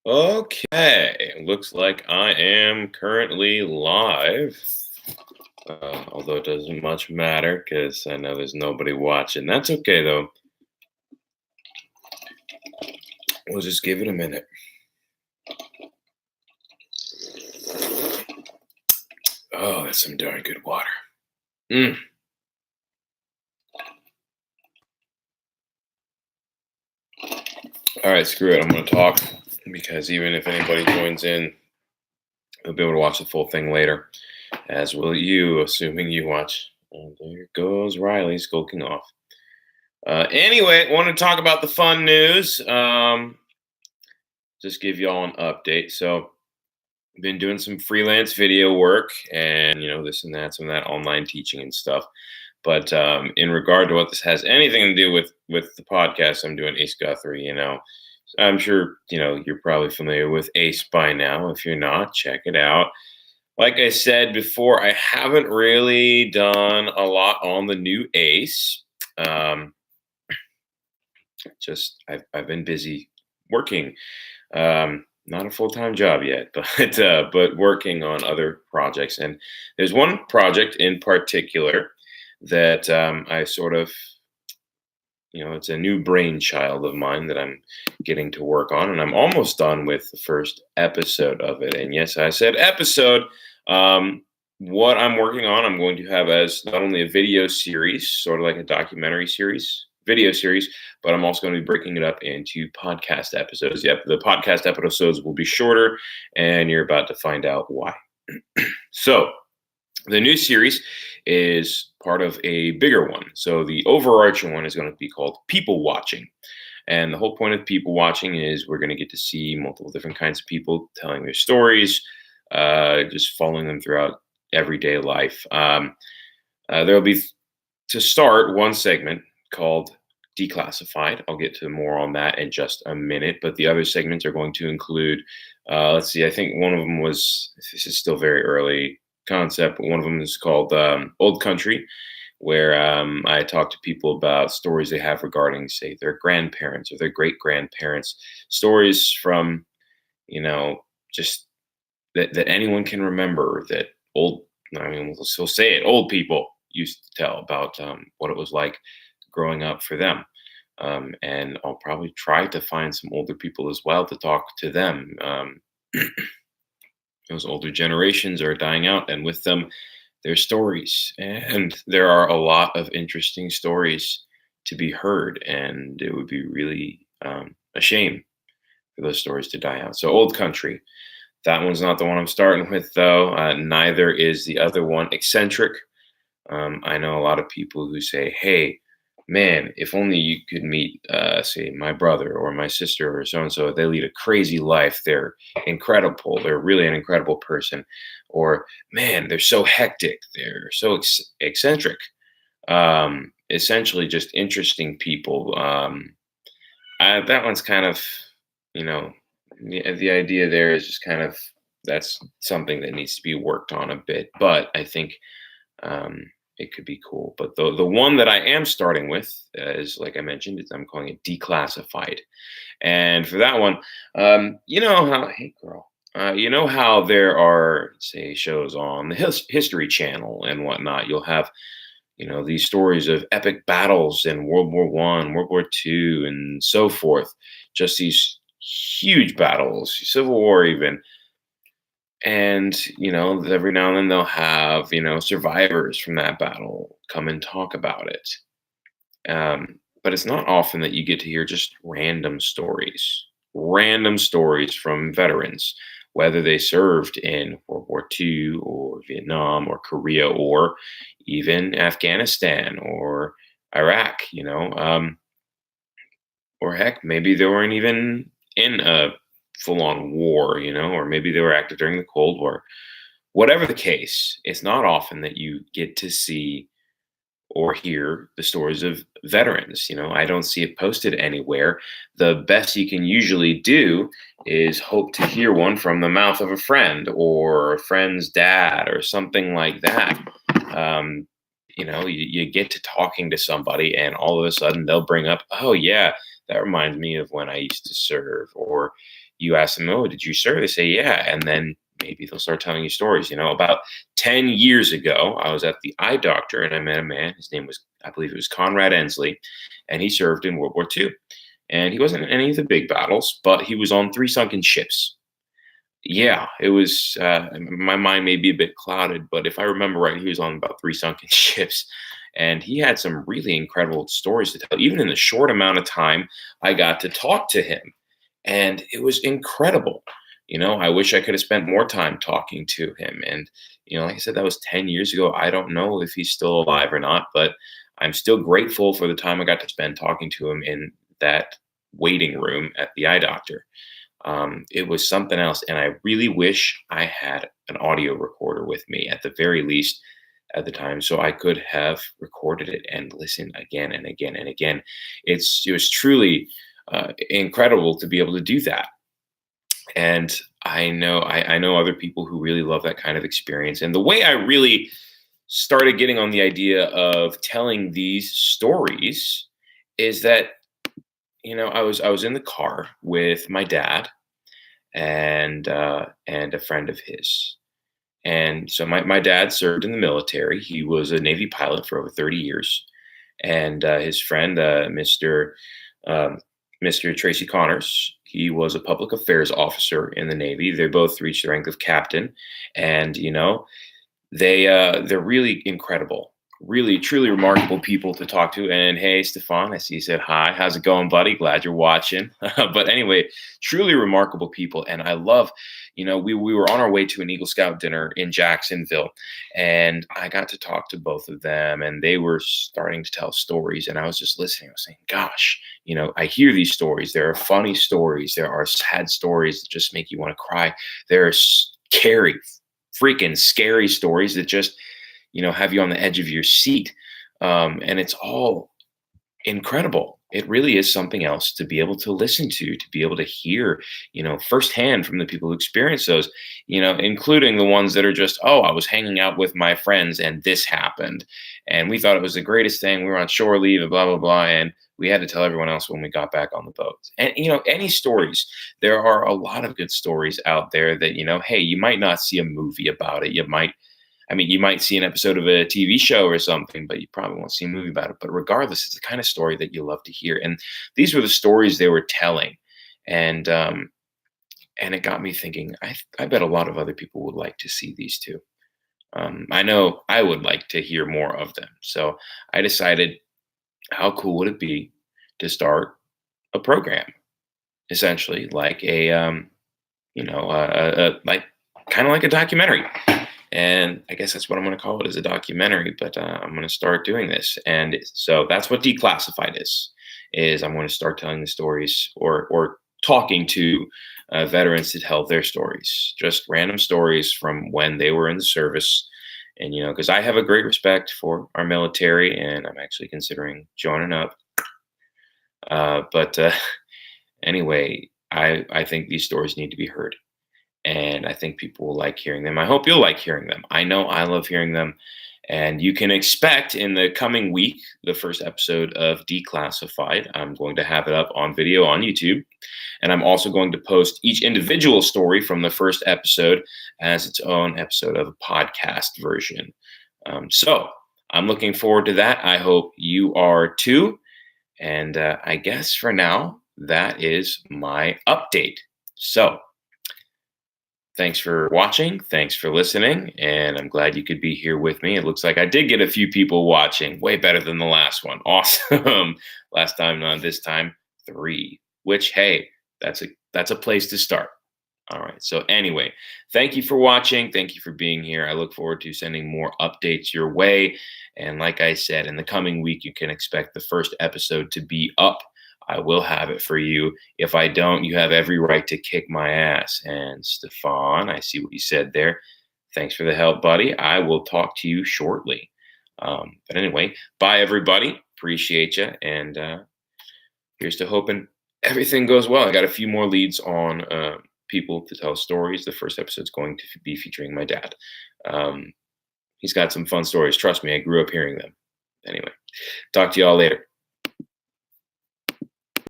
Okay, looks like I am currently live. Although it doesn't much matter because I know there's nobody watching. That's okay though. We'll just give it a minute. Oh, that's some darn good water. Mm. All right, screw it. I'm going to talk because even if anybody joins in, they'll be able to watch the full thing later, as will you, assuming you watch. And there goes Riley skulking off. Anyway, want to talk about the fun news. Just give y'all an update. So, been doing some freelance video work and this and that, some of that online teaching and stuff. But in regard to what this has anything to do with the podcast I'm doing, Ace Guthrie, I'm sure you're probably familiar with Ace by now. If you're not, check it out. Like I said before, I haven't really done a lot on the new Ace. Just I've been busy working. Not a full-time job yet, but working on other projects. And there's one project in particular that I sort of, it's a new brainchild of mine that I'm getting to work on, and I'm almost done with the first episode of it. And yes, I said episode. What I'm working on, I'm going to have as not only a video series, sort of like a documentary series, video series, but I'm also going to be breaking it up into podcast episodes. Yep, the podcast episodes will be shorter, and you're about to find out why. So, the new series is part of a bigger one. So, the overarching one is going to be called People Watching. And the whole point of People Watching is we're going to get to see multiple different kinds of people telling their stories, just following them throughout everyday life. There'll be, to start, one segment called Declassified. I'll get to more on that in just a minute, but the other segments are going to include, let's see, I think one of them was, this is still very early concept, but one of them is called Old Country, where I talk to people about stories they have regarding, say, their grandparents or their great-grandparents, stories from, just that anyone can remember, that we'll say it, old people used to tell about what it was like growing up for them. And I'll probably try to find some older people as well to talk to them. Those older generations are dying out, and with them, their stories. And there are a lot of interesting stories to be heard, and it would be really a shame for those stories to die out. So, Old Country. That one's not the one I'm starting with, though. Neither is the other one, Eccentric. I know a lot of people who say, hey, man, if only you could meet, say, my brother or my sister or so-and-so. They lead a crazy life. They're incredible. They're really an incredible person. Or, man, they're so hectic. They're so eccentric. Essentially just interesting people. That one's kind of, the idea there is just kind of, that's something that needs to be worked on a bit. But I think it could be cool. But the one that I am starting with is, like I mentioned, I'm calling it Declassified. And for that one, you know how, hey girl, you know how there are, say, shows on the History Channel and whatnot. You'll have, these stories of epic battles in World War One, World War Two, and so forth. Just these huge battles, Civil War even. And, every now and then they'll have, survivors from that battle come and talk about it. But it's not often that you get to hear just random stories from veterans, whether they served in World War II or Vietnam or Korea or even Afghanistan or Iraq, or heck, maybe they weren't even in a full-on war, or maybe they were active during the Cold War. Whatever the case, it's not often that you get to see or hear the stories of veterans. I don't see it posted anywhere. The best you can usually do is hope to hear one from the mouth of a friend or a friend's dad or something like that. You get to talking to somebody, and all of a sudden they'll bring up, oh yeah, that reminds me of when I used to serve. Or you ask them, oh, did you serve? They say, yeah. And then maybe they'll start telling you stories. About 10 years ago, I was at the eye doctor and I met a man. His name was, I believe it was Conrad Ensley, and he served in World War II. And he wasn't in any of the big battles, but he was on 3 sunken ships. Yeah, it was. My mind may be a bit clouded, but if I remember right, he was on about 3 sunken ships, and he had some really incredible stories to tell. Even in the short amount of time I got to talk to him, and it was incredible. I wish I could have spent more time talking to him. And like I said, that was 10 years ago. I don't know if he's still alive or not, but I'm still grateful for the time I got to spend talking to him in that waiting room at the eye doctor. It was something else. And I really wish I had an audio recorder with me at the very least at the time, so I could have recorded it and listened again and again and again. It was truly incredible to be able to do that. And I know other people who really love that kind of experience. And the way I really started getting on the idea of telling these stories is that I was in the car with my dad and a friend of his. And so my dad served in the military. He was a Navy pilot for over 30 years. And his friend, um, Mr. Tracy Connors, he was a public affairs officer in the Navy. They both reached the rank of captain. And, they're really incredible, really, truly remarkable people to talk to. And hey, Stefan, I see you said hi. How's it going, buddy? Glad you're watching. But anyway, truly remarkable people. And I love, we were on our way to an Eagle Scout dinner in Jacksonville, and I got to talk to both of them, and they were starting to tell stories. And I was just listening. I was saying, gosh, I hear these stories. There are funny stories. There are sad stories that just make you want to cry. There are scary, freaking scary stories that just have you on the edge of your seat. And it's all incredible. It really is something else to be able to listen to be able to hear, firsthand from the people who experience those, including the ones that are just, oh, I was hanging out with my friends and this happened. And we thought it was the greatest thing. We were on shore leave and blah, blah, blah. And we had to tell everyone else when we got back on the boat. And, any stories, there are a lot of good stories out there that, hey, you might not see a movie about it. You might see an episode of a TV show or something, but you probably won't see a movie about it. But regardless, it's the kind of story that you love to hear. And these were the stories they were telling. And it got me thinking, I bet a lot of other people would like to see these too. I know I would like to hear more of them. So I decided, how cool would it be to start a program, essentially like like kind of like a documentary. And I guess that's what I'm going to call it, is a documentary. But I'm going to start doing this, and so that's what Declassified is I'm going to start telling the stories, or talking to veterans to tell their stories, just random stories from when they were in the service. And because I have a great respect for our military, and I'm actually considering joining up. But anyway, I think these stories need to be heard. And I think people will like hearing them. I hope you'll like hearing them. I know I love hearing them. And you can expect in the coming week the first episode of Declassified. I'm going to have it up on video on YouTube. And I'm also going to post each individual story from the first episode as its own episode of a podcast version. So I'm looking forward to that. I hope you are too. And I guess for now, that is my update. So thanks for watching. Thanks for listening. And I'm glad you could be here with me. It looks like I did get a few people watching. Way better than the last one. Awesome. Last time, not this time, 3. Which, hey, that's a place to start. All right. So anyway, thank you for watching. Thank you for being here. I look forward to sending more updates your way. And like I said, in the coming week, you can expect the first episode to be up. I will have it for you. If I don't, you have every right to kick my ass. And Stefan, I see what you said there. Thanks for the help, buddy. I will talk to you shortly. But anyway, bye, everybody. Appreciate you. And here's to hoping everything goes well. I got a few more leads on people to tell stories. The first episode's going to be featuring my dad. He's got some fun stories. Trust me, I grew up hearing them. Anyway, talk to y'all later.